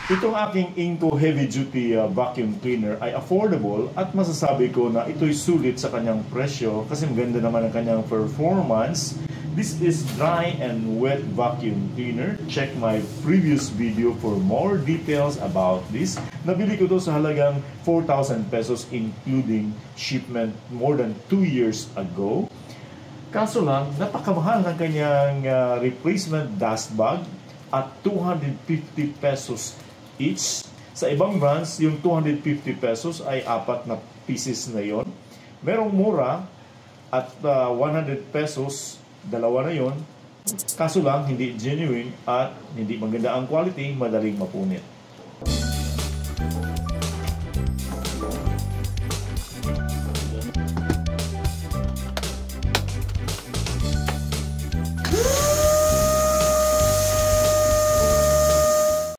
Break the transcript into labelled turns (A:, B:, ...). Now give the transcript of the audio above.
A: Itong aking Inco Heavy Duty vacuum cleaner ay affordable at masasabi ko na ito'y sulit sa kanyang presyo kasi maganda naman ang kanyang performance. This is dry and wet vacuum cleaner. Check my previous video for more details about this. Nabili ko ito sa halagang 4,000 pesos including shipment more than 2 years ago. Kaso lang, napakamahal ng kanyang replacement dust bag at 250 pesos each. Sa ibang brands, yung 250 pesos ay 4 na pieces na yon. Merong mura at 100 pesos, 2 na yon. Kaso lang, hindi genuine at hindi maganda ang quality, madaling mapunit.